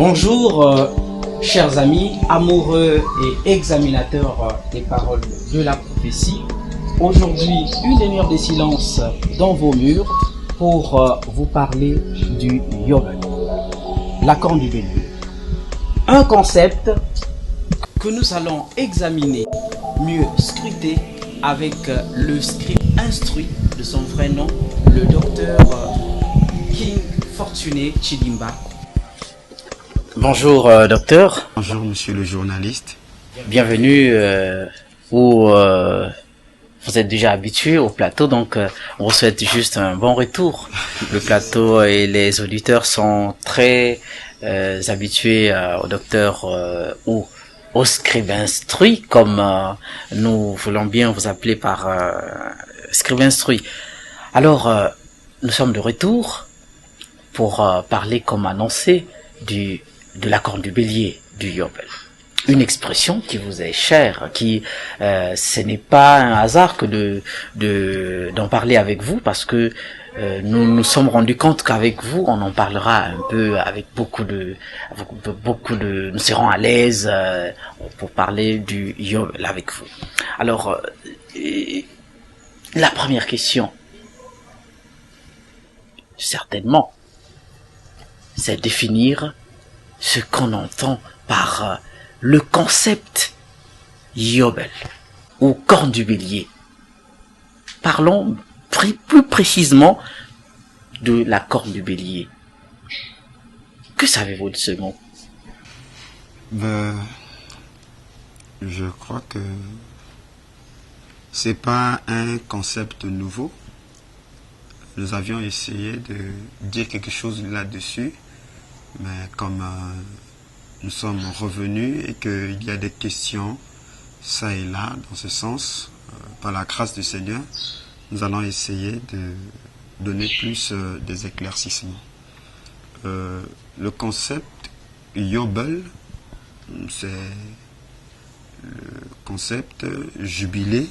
Bonjour, chers amis, amoureux et examinateurs des paroles de la prophétie. Aujourd'hui, une demi-heure de silence dans vos murs pour vous parler du Yobel, la corne du bélier. Un concept que nous allons examiner, mieux scruter avec le scribe instruit de son vrai nom, le docteur King Fortuné Chidimba. Bonjour docteur. Bonjour monsieur le journaliste. Bienvenue où vous êtes déjà habitué au plateau, donc on vous souhaite juste un bon retour. Le plateau et les auditeurs sont très habitués au docteur ou au scribe instruit, comme nous voulons bien vous appeler par scribe instruit. Alors, nous sommes de retour pour parler, comme annoncé, de la corne du bélier, du Yobel. Une expression qui vous est chère, qui ce n'est pas un hasard que d'en parler avec vous, parce que nous nous sommes rendus compte qu'avec vous, on en parlera un peu avec beaucoup de, nous serons à l'aise pour parler du Yobel avec vous. Alors, la première question, certainement, c'est définir ce qu'on entend par le concept Yobel ou corne du bélier. Parlons plus précisément de la corne du bélier. Que savez-vous de ce mot? Je crois que c'est pas un concept nouveau. Nous avions essayé de dire quelque chose là-dessus, mais comme nous sommes revenus et qu'il y a des questions ça et là dans ce sens, par la grâce du Seigneur, nous allons essayer de donner plus des éclaircissements. Le concept Yobel, c'est le concept jubilé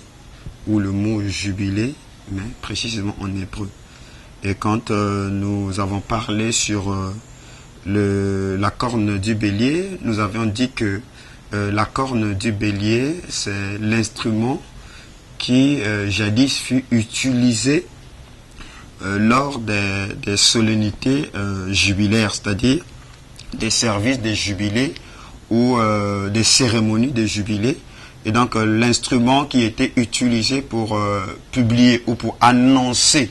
ou le mot jubilé, mais précisément en hébreu. Et quand nous avons parlé sur la corne du bélier, nous avions dit que la corne du bélier, c'est l'instrument qui jadis fut utilisé lors des solennités jubilaires, c'est-à-dire des services des jubilés ou des cérémonies des jubilés. Et donc l'instrument qui était utilisé pour publier ou pour annoncer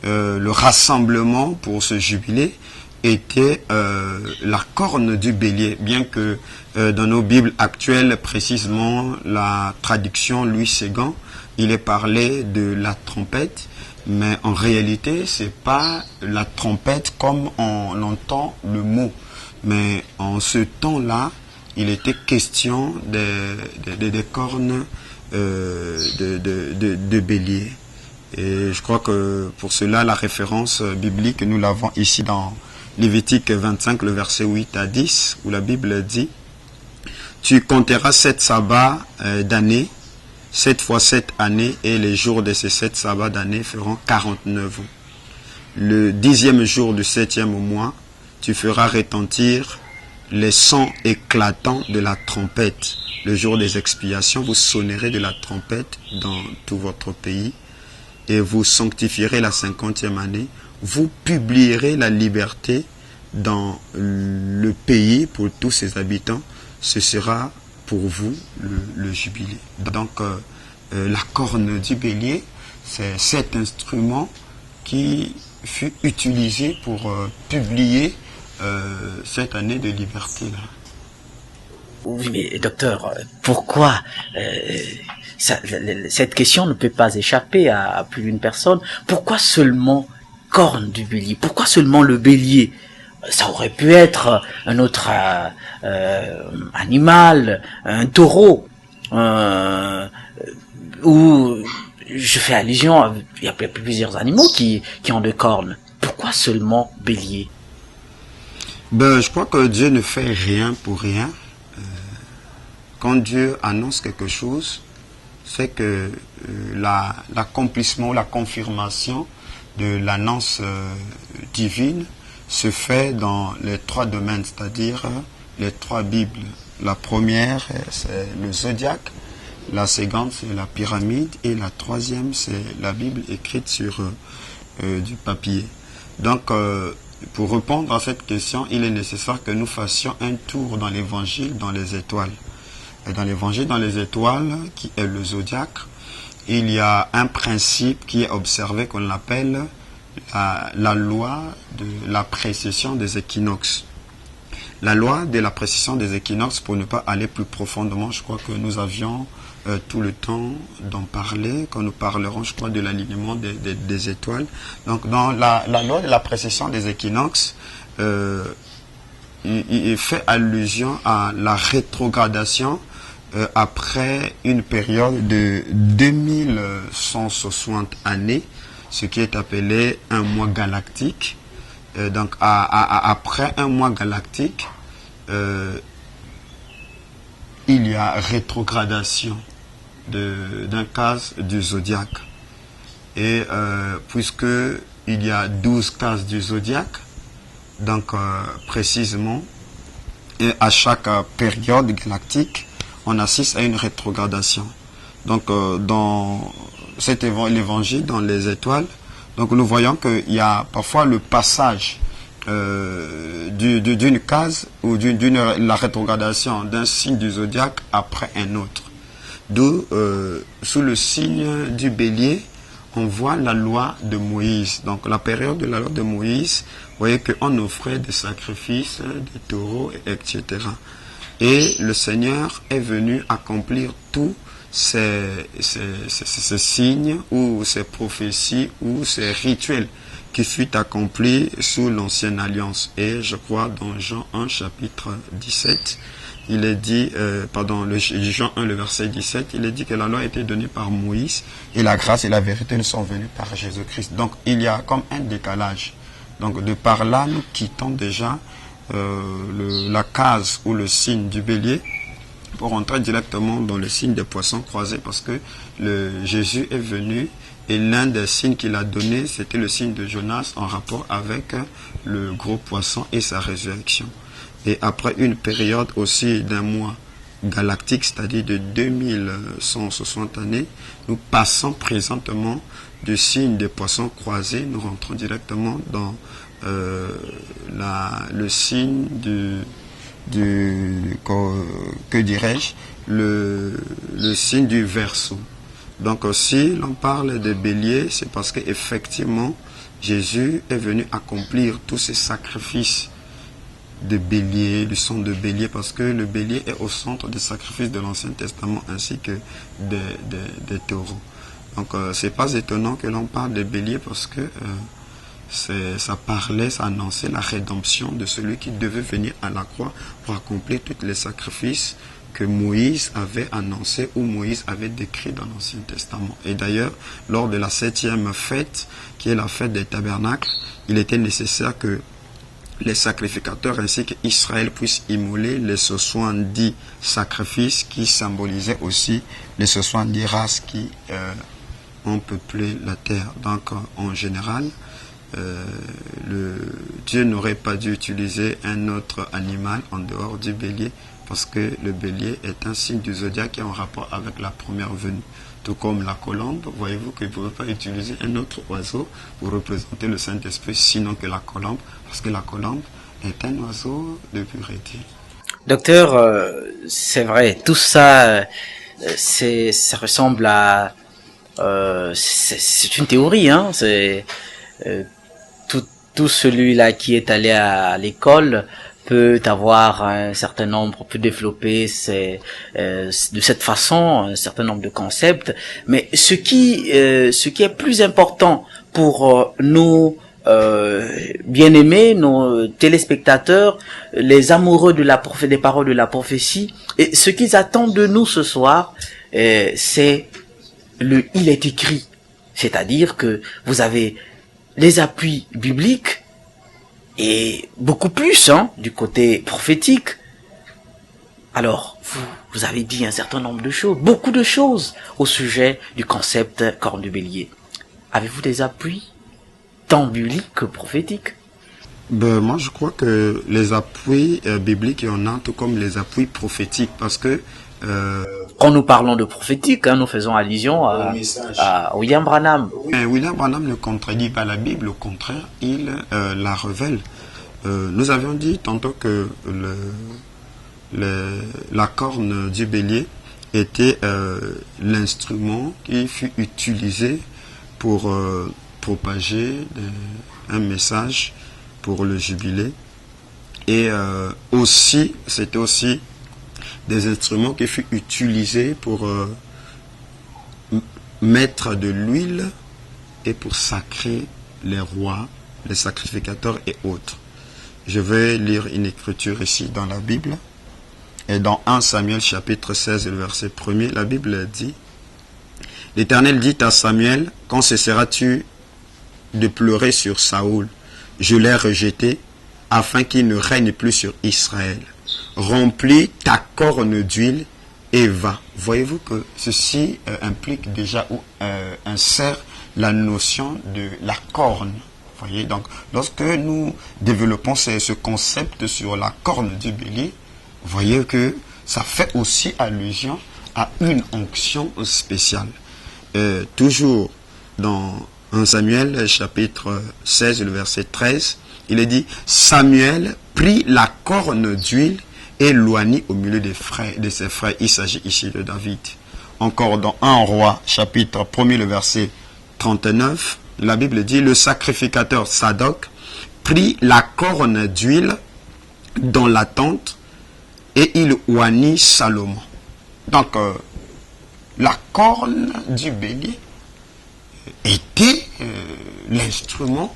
le rassemblement pour ce jubilé était la corne du bélier, bien que dans nos Bibles actuelles, précisément la traduction Louis Séguin, il est parlé de la trompette, mais en réalité c'est pas la trompette comme on entend le mot, mais en ce temps-là il était question des cornes de bélier. Et je crois que pour cela, la référence biblique, nous l'avons ici dans Lévitique 25, le verset 8 à 10, où la Bible dit « Tu compteras 7 sabbats d'années, 7 fois 7 années, et les jours de ces 7 sabbats d'années feront 49 ans. Le 10e jour du 7e mois, tu feras retentir les sons éclatants de la trompette. Le jour des expiations, vous sonnerez de la trompette dans tout votre pays, et vous sanctifierez la 50e année. Vous publierez la liberté dans le pays pour tous ses habitants. Ce sera pour vous le jubilé. » Donc, la corne du bélier, c'est cet instrument qui fut utilisé pour publier cette année de liberté-là. Oui, mais docteur, pourquoi cette question ne peut pas échapper à plus d'une personne? Pourquoi seulement corne du bélier? Pourquoi seulement le bélier? Ça aurait pu être un autre animal, un taureau, où je fais allusion, il y a plusieurs animaux qui ont deux cornes. Pourquoi seulement bélier? Je crois que Dieu ne fait rien pour rien. Quand Dieu annonce quelque chose, c'est que l'accomplissement ou la confirmation de l'annonce divine se fait dans les trois domaines, c'est-à-dire les trois Bibles. La première, c'est le zodiaque, la seconde, c'est la pyramide, et la troisième, c'est la Bible écrite sur du papier. Donc, pour répondre à cette question, il est nécessaire que nous fassions un tour dans l'évangile, dans les étoiles. Et dans l'évangile, dans les étoiles, qui est le zodiaque, il y a un principe qui est observé qu'on appelle la loi de la précession des équinoxes. La loi de la précession des équinoxes, pour ne pas aller plus profondément, je crois que nous avions tout le temps d'en parler, quand nous parlerons, je crois, de l'alignement des étoiles. Donc, dans la loi de la précession des équinoxes, il fait allusion à la rétrogradation après une période de 2160 années, ce qui est appelé un mois galactique. Donc, après un mois galactique, il y a rétrogradation d'un case du zodiaque. Et puisque il y a 12 cases du zodiaque, donc précisément, et à chaque période galactique, on assiste à une rétrogradation. Donc, dans l'évangile, dans les étoiles, donc nous voyons qu'il y a parfois le passage d'une case ou la rétrogradation d'un signe du zodiaque après un autre. D'où, sous le signe du bélier, on voit la loi de Moïse. Donc, la période de la loi de Moïse, vous voyez qu'on offrait des sacrifices, des taureaux, etc. Et le Seigneur est venu accomplir tous ces signes ou ces prophéties ou ces rituels qui furent accomplis sous l'ancienne alliance. Et je crois dans Jean 1 chapitre 17, il est dit, Jean 1 le verset 17, il est dit que la loi a été donnée par Moïse et la grâce et la vérité nous sont venues par Jésus-Christ. Donc il y a comme un décalage. Donc de par là, nous quittons déjà la case ou le signe du bélier pour entrer directement dans le signe des poissons croisés, parce que Jésus est venu et l'un des signes qu'il a donné, c'était le signe de Jonas en rapport avec le gros poisson et sa résurrection. Et après une période aussi d'un mois galactique, c'est-à-dire de 2160 années, nous passons présentement du signe des poissons croisés, nous rentrons directement dans le signe que dirais-je, le signe du Verseau. Donc si l'on parle de bélier, c'est parce qu'effectivement Jésus est venu accomplir tous ces sacrifices de bélier, du sang de bélier, parce que le bélier est au centre des sacrifices de l'Ancien Testament ainsi que des taureaux. Donc c'est pas étonnant que l'on parle de bélier, parce que ça annonçait la rédemption de celui qui devait venir à la croix pour accomplir tous les sacrifices que Moïse avait annoncé ou Moïse avait décrit dans l'Ancien Testament. Et d'ailleurs, lors de la 7e fête, qui est la fête des tabernacles, il était nécessaire que les sacrificateurs ainsi qu'Israël puissent immoler les 70 sacrifices qui symbolisaient aussi les 70 races qui ont peuplé la terre. Donc, en général, Dieu n'aurait pas dû utiliser un autre animal en dehors du bélier, parce que le bélier est un signe du zodiaque qui est en rapport avec la première venue. Tout comme la colombe, voyez-vous qu'il ne pouvait pas utiliser un autre oiseau pour représenter le Saint-Esprit, sinon que la colombe, parce que la colombe est un oiseau de pureté. Docteur, c'est vrai, tout ça, ça ressemble à... c'est une théorie, hein, tout celui-là qui est allé à l'école peut avoir un certain nombre, peut développer de cette façon un certain nombre de concepts, mais ce qui est plus important pour nous bien-aimés, nos téléspectateurs, les amoureux des paroles de la prophétie, et ce qu'ils attendent de nous ce soir, c'est il est écrit, c'est-à-dire que vous avez les appuis bibliques et beaucoup plus du côté prophétique. Alors, vous avez dit un certain nombre de choses, beaucoup de choses au sujet du concept corne du bélier. Avez-vous des appuis tant bibliques que prophétiques? Ben, moi, je crois que les appuis bibliques, il y en a, tout comme les appuis prophétiques, parce que euh, Quand nous parlons de prophétique, hein, nous faisons allusion au message. à William Branham. Mais William Branham ne contredit pas la Bible, au contraire, il la révèle. Nous avions dit tantôt que la corne du bélier était l'instrument qui fut utilisé pour propager un message pour le jubilé. Et aussi, c'était aussi des instruments qui furent utilisés pour mettre de l'huile et pour sacrer les rois, les sacrificateurs et autres. Je vais lire une écriture ici dans la Bible. Et dans 1 Samuel chapitre 16, le verset 1er, la Bible dit, l'Éternel dit à Samuel, quand cesseras-tu de pleurer sur Saoul? Je l'ai rejeté afin qu'il ne règne plus sur Israël. Remplis ta corne d'huile et va. Voyez-vous que ceci implique déjà ou insère la notion de la corne. Voyez, donc lorsque nous développons ce concept sur la corne du bélier, voyez que ça fait aussi allusion à une onction spéciale. Toujours dans 1 Samuel chapitre 16, le verset 13, il est dit, Samuel prit la corne d'huile et loignit au milieu de ses frères. Il s'agit ici de David. Encore dans 1 Roi chapitre 1er, le verset 39, la Bible dit, le sacrificateur Sadoc prit la corne d'huile dans la tente et il oignit Salomon. Donc, la corne du bélier était l'instrument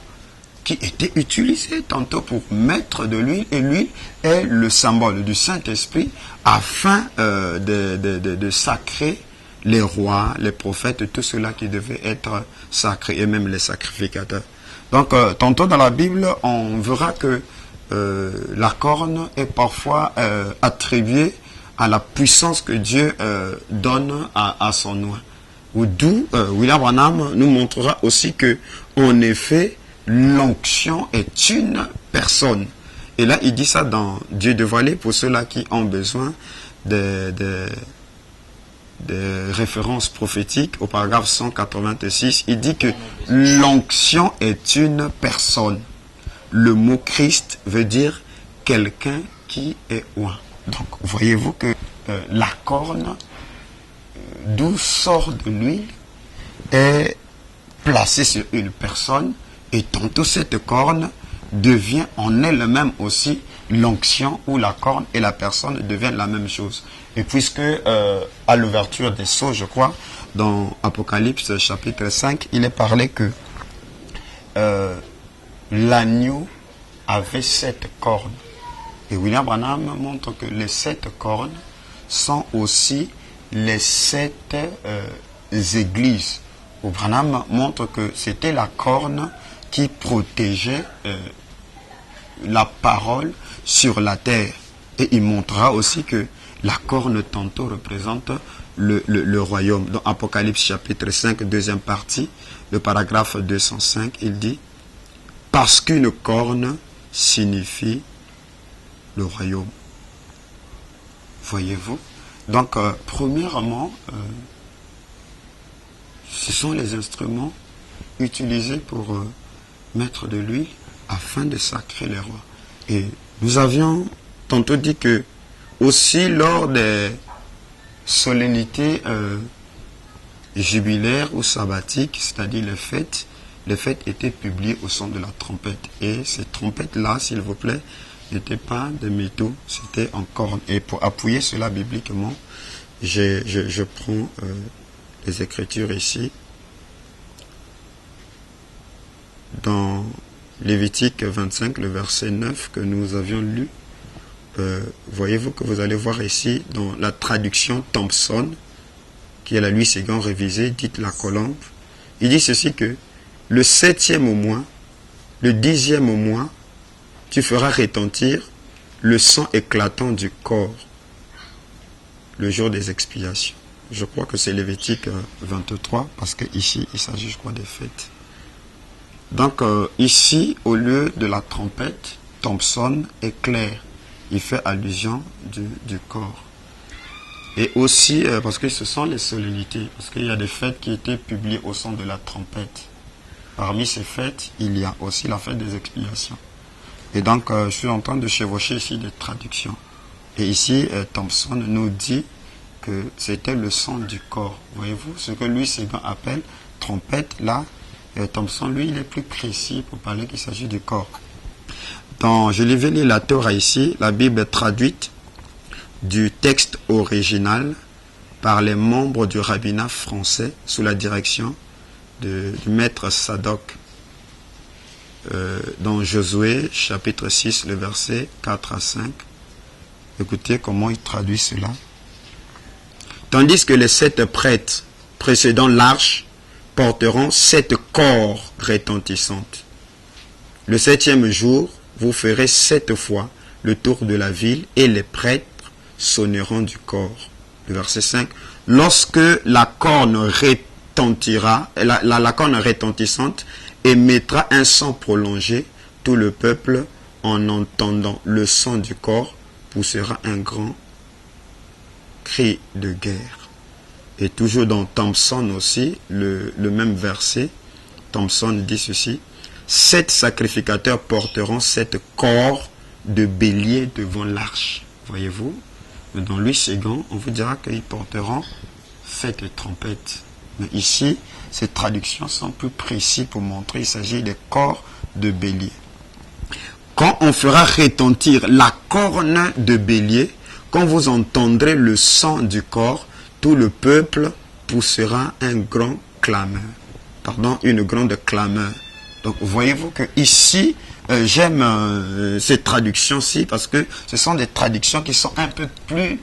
qui était utilisé tantôt pour mettre de l'huile, et l'huile est le symbole du Saint-Esprit afin de sacrer les rois, les prophètes, tout cela qui devait être sacré, et même les sacrificateurs. Donc, tantôt dans la Bible, on verra que la corne est parfois attribuée à la puissance que Dieu donne à son oint. D'où William Branham nous montrera aussi que, en effet, l'onction est une personne. Et là, il dit ça dans Dieu dévoilé pour ceux-là qui ont besoin de références prophétiques. Au paragraphe 186, il dit que l'onction est une personne. Le mot Christ veut dire quelqu'un qui est oint. Donc, voyez-vous que la corne, d'où sort de l'huile, est placée sur une personne, et tantôt cette corne devient en elle-même aussi l'onction, où la corne et la personne deviennent la même chose. Et puisque à l'ouverture des sceaux, je crois, dans Apocalypse chapitre 5, il est parlé que l'agneau avait 7 cornes. Et William Branham montre que les 7 cornes sont aussi les 7 églises. Où Branham montre que c'était la corne qui protégeait la parole sur la terre. Et il montrera aussi que la corne tantôt représente le royaume. Dans Apocalypse chapitre 5, deuxième partie, le paragraphe 205, il dit, parce qu'une corne signifie le royaume. Voyez-vous? Donc, premièrement, ce sont les instruments utilisés pour mettre de l'huile afin de sacrer les rois. Et nous avions tantôt dit que aussi lors des solennités jubilaires ou sabbatiques, c'est-à-dire les fêtes étaient publiées au son de la trompette. Et ces trompettes-là, s'il vous plaît, n'étaient pas de métaux, c'était en corne. Et pour appuyer cela bibliquement, je prends les Écritures ici. Dans Lévitique 25, le verset 9 que nous avions lu, voyez-vous que vous allez voir ici, dans la traduction Thompson, qui est la Louis Séguin révisée, dite la Colombe, il dit ceci que le 7e mois, le 10e mois, tu feras retentir le sang éclatant du corps, le jour des expiations. Je crois que c'est Lévitique 23, parce que ici, il s'agit, je crois, des fêtes. Donc ici, au lieu de la trompette, Thompson éclaire. Il fait allusion du corps. Et aussi, parce que ce sont les solennités, parce qu'il y a des fêtes qui étaient publiées au son de la trompette. Parmi ces fêtes, il y a aussi la fête des expiations. Et donc, je suis en train de chevaucher ici des traductions. Et ici, Thompson nous dit que c'était le son du corps. Voyez-vous, ce que Louis Séguin appelle trompette, là, Thompson, lui, il est plus précis pour parler qu'il s'agit du corps. Dans Je vais lire la Torah ici, la Bible est traduite du texte original par les membres du rabbinat français sous la direction du maître Sadoc. Dans Josué, chapitre 6, le verset 4 à 5. Écoutez comment il traduit cela. Tandis que les 7 prêtres précédant l'arche porteront 7 corps retentissantes. Le 7e jour, vous ferez 7 fois le tour de la ville et les prêtres sonneront du corps. Le verset 5. Lorsque la corne retentira, la corne retentissante émettra un son prolongé, tout le peuple, en entendant le son du corps, poussera un grand cri de guerre. Et toujours dans Thompson aussi, le même verset, Thompson dit ceci: 7 sacrificateurs porteront 7 corps de bélier devant l'arche. Voyez-vous, dans Louis Séguin, on vous dira qu'ils porteront 7 trompettes. Mais ici, ces traductions sont plus précises pour montrer qu'il s'agit des corps de bélier. Quand on fera retentir la corne de bélier, quand vous entendrez le son du corps, tout le peuple poussera un grand clameur. Une grande clameur. Donc voyez-vous que ici, j'aime ces traductions-ci parce que ce sont des traductions qui sont un peu plus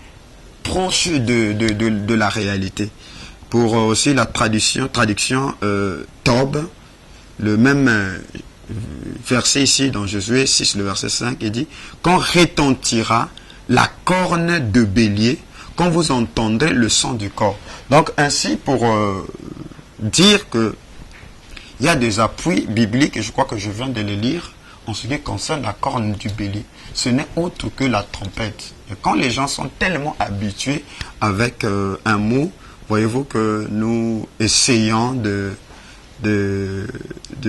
proches de la réalité. Pour aussi la traduction Tob, le même verset ici dans Josué 6, le verset 5, il dit: quand retentira la corne de bélier, quand vous entendrez le son du corps. Donc ainsi, pour dire que il y a des appuis bibliques, et je crois que je viens de les lire, en ce qui concerne la corne du bélier. Ce n'est autre que la trompette. Et quand les gens sont tellement habitués avec un mot, voyez-vous que nous essayons de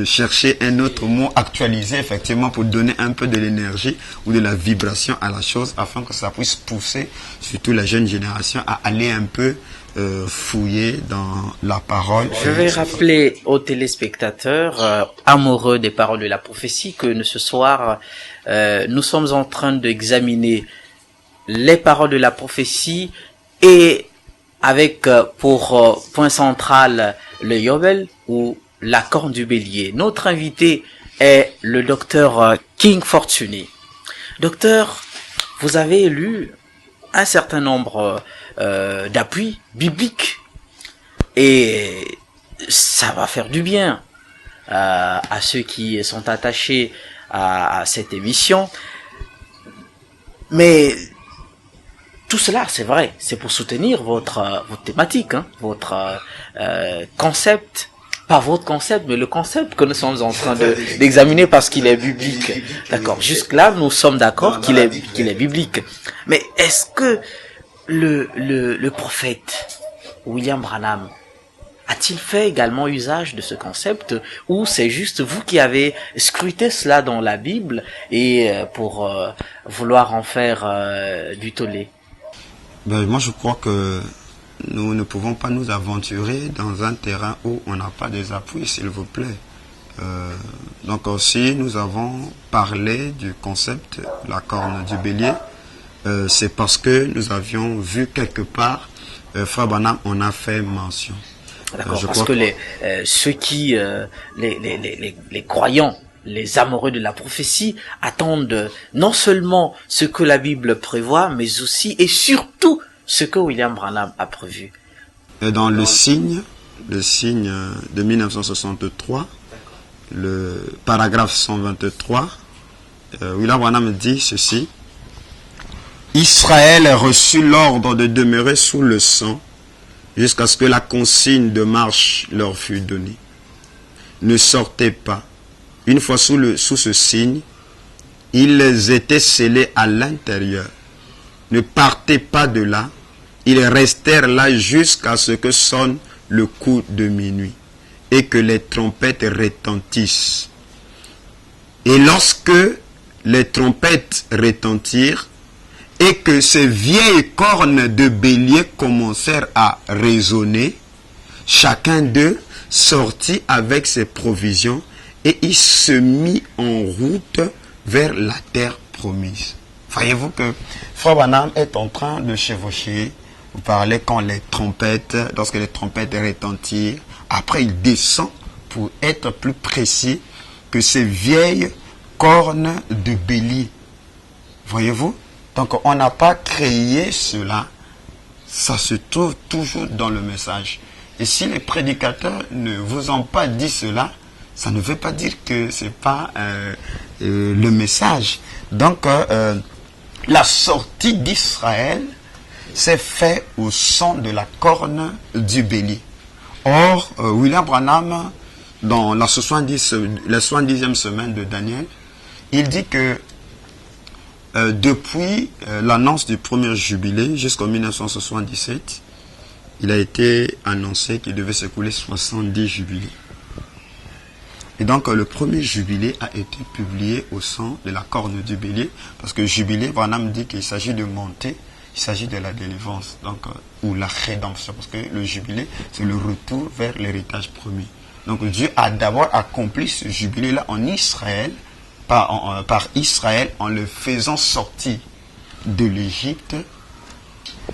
chercher un autre mot actualisé, effectivement, pour donner un peu de l'énergie ou de la vibration à la chose, afin que ça puisse pousser, surtout la jeune génération, à aller un peu fouiller dans la parole. Je vais rappeler aux téléspectateurs amoureux des paroles de la prophétie que ce soir, nous sommes en train d'examiner les paroles de la prophétie et avec pour point central le Yobel ou la corne du bélier. Notre invité est le docteur King Fortuny. Docteur, vous avez lu un certain nombre d'appuis bibliques et ça va faire du bien à ceux qui sont attachés à cette émission. Mais tout cela, c'est vrai, c'est pour soutenir votre thématique, hein, votre concept, pas votre concept, mais le concept que nous sommes en train d'examiner parce qu'il est biblique. D'accord. Jusque-là, nous sommes d'accord qu'il est biblique. Mais est-ce que le prophète William Branham a-t-il fait également usage de ce concept, ou c'est juste vous qui avez scruté cela dans la Bible et pour vouloir en faire du tollé? Moi, je crois que nous ne pouvons pas nous aventurer dans un terrain où on n'a pas des appuis, s'il vous plaît. Donc aussi, nous avons parlé du concept, la corne du bélier. C'est parce que nous avions vu quelque part, Frère Branham en a fait mention. D'accord, parce que ceux qui, les croyants, les amoureux de la prophétie attendent non seulement ce que la Bible prévoit, mais aussi et surtout ce que William Branham a prévu. Et dans le signe de 1963, le paragraphe 123, William Branham dit ceci: Israël a reçu l'ordre de demeurer sous le sang jusqu'à ce que la consigne de marche leur fût donnée. Ne sortez pas, une fois sous ce signe, ils étaient scellés à l'intérieur, ne partaient pas de là, ils restèrent là jusqu'à ce que sonne le coup de minuit et que les trompettes retentissent. Et lorsque les trompettes retentirent et que ces vieilles cornes de bélier commencèrent à résonner, chacun d'eux sortit avec ses provisions et il se mit en route vers la terre promise. Voyez-vous que Frère Branham est en train de chevaucher. Vous parlez quand lorsque les trompettes retentirent, après il descend pour être plus précis que ces vieilles cornes de bélier. Voyez-vous? Donc on n'a pas créé cela, ça se trouve toujours dans le message. Et si les prédicateurs ne vous ont pas dit cela, ça ne veut pas dire que ce n'est pas le message. Donc la sortie d'Israël s'est faite au son de la corne du bélier. Or, William Branham, dans la 70e semaine de Daniel, il dit que depuis l'annonce du premier jubilé jusqu'en 1977, il a été annoncé qu'il devait s'écouler 70 jubilés. Et donc le premier jubilé a été publié au son de la corne du bélier, parce que jubilé, Branham dit qu'il s'agit de monter, il s'agit de la délivrance, donc, ou la rédemption, parce que le jubilé, c'est le retour vers l'héritage promis. Donc Dieu a d'abord accompli ce jubilé-là en Israël, par Israël, en le faisant sortir de l'Égypte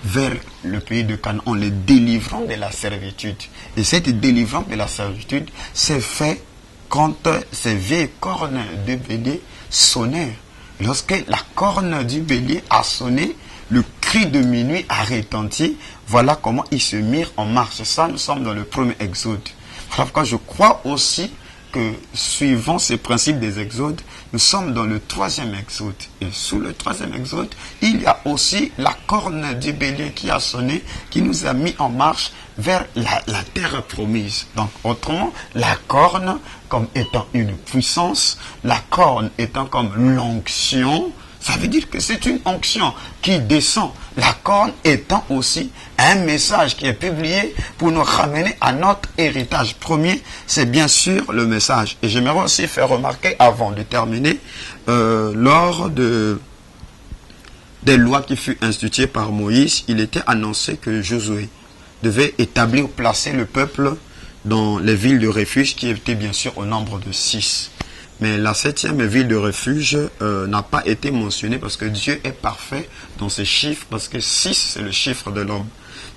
vers le pays de Canaan, en le délivrant de la servitude. Et cette délivrance de la servitude s'est fait quand ces vieilles cornes de bélier sonnèrent. Lorsque la corne du bélier a sonné, le cri de minuit a retenti. Voilà comment ils se mirent en marche. Ça, nous sommes dans le premier exode. Voilà pourquoi je crois aussi que, suivant ces principes des exodes, nous sommes dans le troisième exode. Et sous le troisième exode, il y a aussi la corne du bélier qui a sonné, qui nous a mis en marche vers la terre promise. Donc, autrement, la corne comme étant une puissance, la corne étant comme l'onction, ça veut dire que c'est une onction qui descend. La corne étant aussi un message qui est publié pour nous ramener à notre héritage premier. C'est bien sûr le message. Et j'aimerais aussi faire remarquer, avant de terminer, lors des lois qui furent instituées par Moïse, il était annoncé que Josué devait établir ou placer le peuple dans les villes de refuge qui étaient bien sûr au nombre de 6. Mais la 7e ville de refuge n'a pas été mentionnée parce que Dieu est parfait dans ses chiffres, parce que 6 c'est le chiffre de l'homme.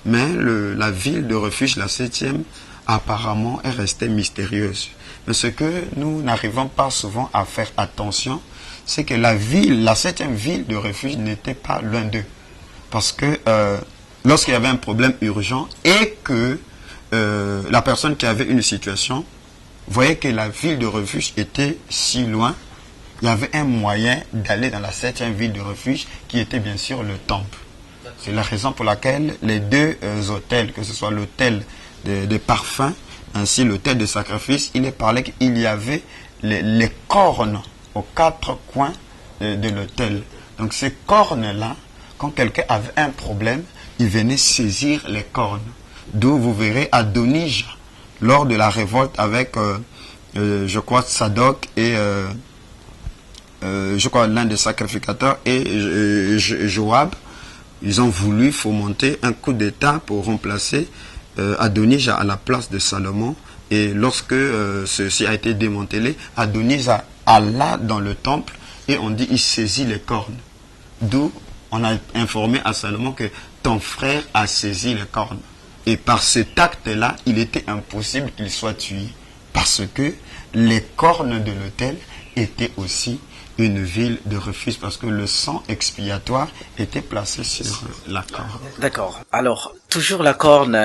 Mais la ville de refuge, la 7e, apparemment est restée mystérieuse. Mais ce que nous n'arrivons pas souvent à faire attention, c'est que la 7e ville de refuge n'était pas loin d'eux. Parce que lorsqu'il y avait un problème urgent et que la personne qui avait une situation voyait que la ville de refuge était si loin, il y avait un moyen d'aller dans la 7e ville de refuge qui était bien sûr le temple. C'est la raison pour laquelle les deux hôtels, que ce soit l'hôtel des parfums ainsi l'hôtel de sacrifice, il est parlé qu'il y avait les cornes aux 4 coins de l'hôtel. Donc ces cornes-là, quand quelqu'un avait un problème, il venait saisir les cornes. D'où vous verrez Adonija, lors de la révolte avec, je crois, Sadok et, je crois, l'un des sacrificateurs et Joab, ils ont voulu fomenter un coup d'état pour remplacer Adonija à la place de Salomon. Et lorsque ceci a été démantelé, Adonija alla dans le temple et on dit il saisit les cornes. D'où on a informé à Salomon que ton frère a saisi les cornes. Et par cet acte-là, il était impossible qu'il soit tué. Parce que les cornes de l'autel étaient aussi une ville de refuge. Parce que le sang expiatoire était placé sur la corne. D'accord. Alors, toujours la corne,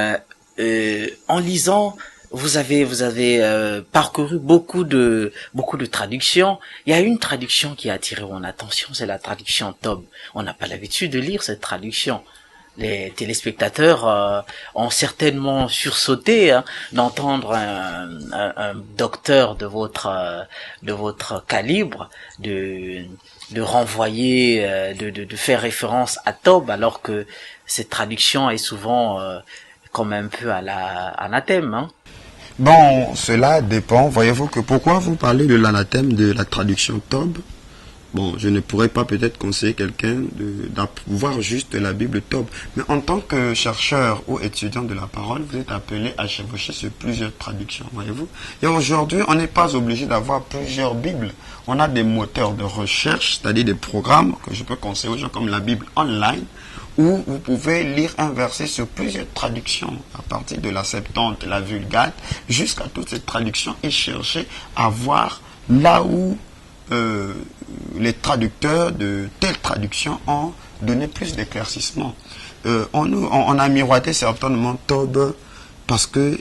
en lisant, vous avez parcouru beaucoup de traductions. Il y a une traduction qui a attiré mon attention, c'est la traduction Tob. On n'a pas l'habitude de lire cette traduction. les téléspectateurs ont certainement sursauté d'entendre un docteur de votre calibre de renvoyer de faire référence à Tob, alors que cette traduction est souvent comme un peu à la anathème, hein. Bon, cela dépend. Voyez-vous que pourquoi vous parlez de l'anathème de la traduction Tob? Bon, je ne pourrais pas peut-être conseiller quelqu'un d'avoir juste la Bible Tob. Mais en tant que chercheur ou étudiant de la parole, vous êtes appelé à chevaucher sur plusieurs traductions, voyez-vous. Et aujourd'hui, on n'est pas obligé d'avoir plusieurs Bibles. On a des moteurs de recherche, c'est-à-dire des programmes que je peux conseiller aux gens comme la Bible online, où vous pouvez lire un verset sur plusieurs traductions, à partir de la Septante, la Vulgate, jusqu'à toutes ces traductions, et chercher à voir là où les traducteurs de telles traductions ont donné plus d'éclaircissement. On a miroité certainement Tob parce que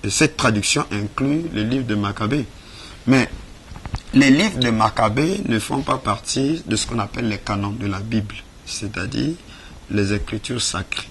cette traduction inclut le livre de Maccabée. Mais les livres de Maccabée ne font pas partie de ce qu'on appelle les canons de la Bible, c'est-à-dire les écritures sacrées.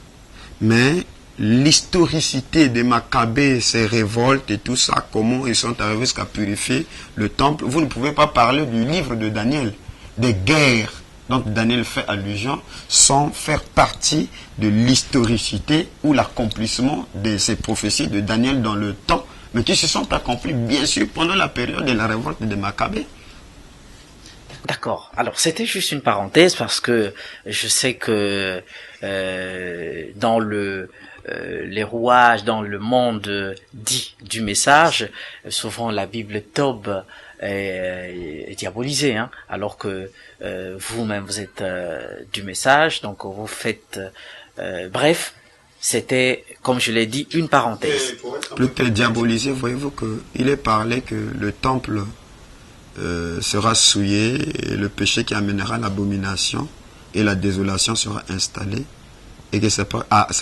Mais l'historicité des Maccabées, ces révoltes et tout ça, comment ils sont arrivés jusqu'à purifier le temple, vous ne pouvez pas parler du livre de Daniel, des guerres dont Daniel fait allusion, sans faire partie de l'historicité ou l'accomplissement de ces prophéties de Daniel dans le temps, mais qui se sont accomplies bien sûr pendant la période de la révolte des Maccabées. D'accord. Alors c'était juste une parenthèse parce que je sais que dans les rouages, dans le monde dit du message, souvent la Bible Tob est diabolisée, hein, alors que vous-même vous êtes du message, donc vous faites bref. C'était, comme je l'ai dit, une parenthèse. Plus que diabolisé, voyez-vous qu'il est parlé que le temple sera souillé et le péché qui amènera l'abomination et la désolation sera installé, et que c'est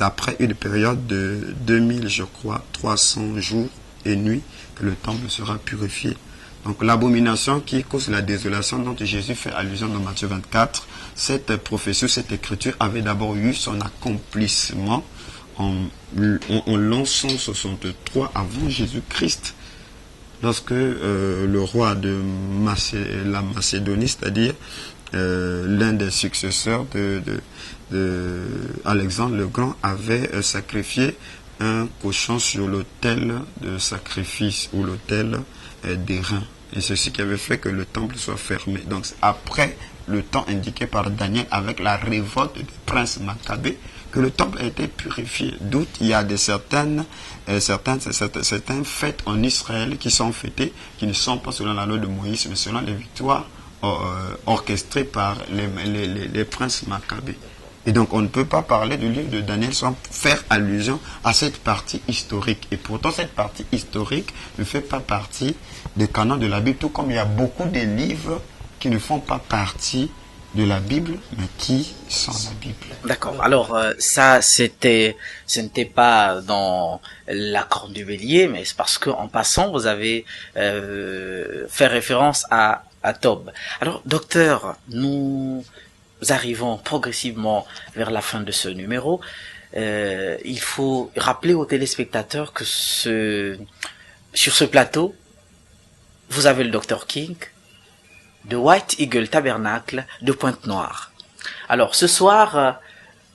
après une période de 2000, je crois, 300 jours et nuits que le temple sera purifié. Donc l'abomination qui cause la désolation dont Jésus fait allusion dans Matthieu 24, cette prophétie, cette écriture avait d'abord eu son accomplissement en l'an 163 avant Jésus-Christ, lorsque le roi de la Macédonie, c'est-à-dire l'un des successeurs de Alexandre le Grand, avait sacrifié un cochon sur l'autel de sacrifice ou l'autel des reins. Et ceci qui avait fait que le temple soit fermé. Donc après le temps indiqué par Daniel avec la révolte des princes Maccabées, que le temple a été purifié. D'où il y a certaines fêtes en Israël qui sont fêtées, qui ne sont pas selon la loi de Moïse, mais selon les victoires orchestrées par les princes Maccabées. Et donc on ne peut pas parler du livre de Daniel sans faire allusion à cette partie historique. Et pourtant cette partie historique ne fait pas partie des canons de la Bible, tout comme il y a beaucoup de livres qui ne font pas partie de la Bible, mais qui sont la Bible. D'accord. Alors ça, ce n'était pas dans l'accord du Bélier, mais c'est parce que en passant, vous avez fait référence à Tob. Alors, docteur, nous arrivons progressivement vers la fin de ce numéro. Il faut rappeler aux téléspectateurs que sur ce plateau, vous avez le docteur King de White Eagle Tabernacle de Pointe-Noire. Alors ce soir,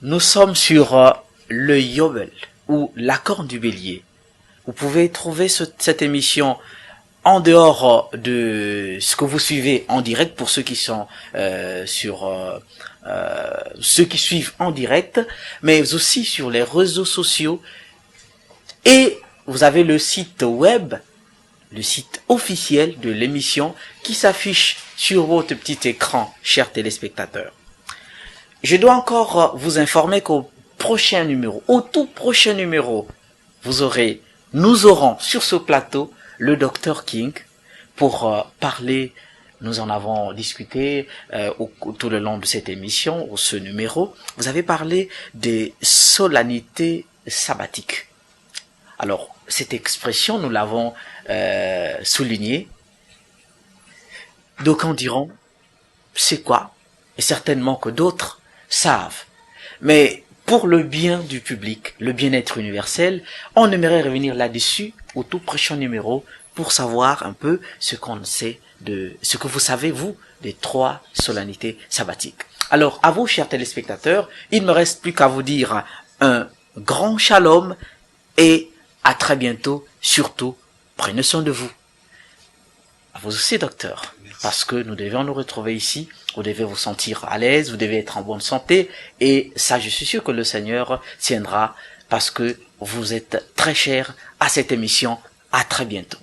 nous sommes sur le Yobel ou l'accord du Bélier. Vous pouvez trouver cette émission en dehors de ce que vous suivez en direct pour ceux qui sont ceux qui suivent en direct, mais aussi sur les réseaux sociaux. Et vous avez le site web, le site officiel de l'émission qui s'affiche sur votre petit écran, chers téléspectateurs. Je dois encore vous informer qu'au prochain numéro, au tout prochain numéro, nous aurons sur ce plateau le Dr King pour parler. Nous en avons discuté tout le long de cette émission, ou ce numéro. Vous avez parlé des solennités sabbatiques. Alors, cette expression, nous l'avons soulignée. D'aucuns diront, c'est quoi? Et certainement que d'autres savent. Mais pour le bien du public, le bien-être universel, on aimerait revenir là-dessus au tout prochain numéro pour savoir un peu ce qu'on sait de ce que vous savez, vous, des 3 solennités sabbatiques. Alors, à vous, chers téléspectateurs, il ne me reste plus qu'à vous dire un grand shalom et à très bientôt. Surtout, prenez soin de vous. À vous aussi, docteur. Parce que nous devons nous retrouver ici. Vous devez vous sentir à l'aise, vous devez être en bonne santé. Et ça, je suis sûr que le Seigneur tiendra parce que vous êtes très cher à cette émission. À très bientôt.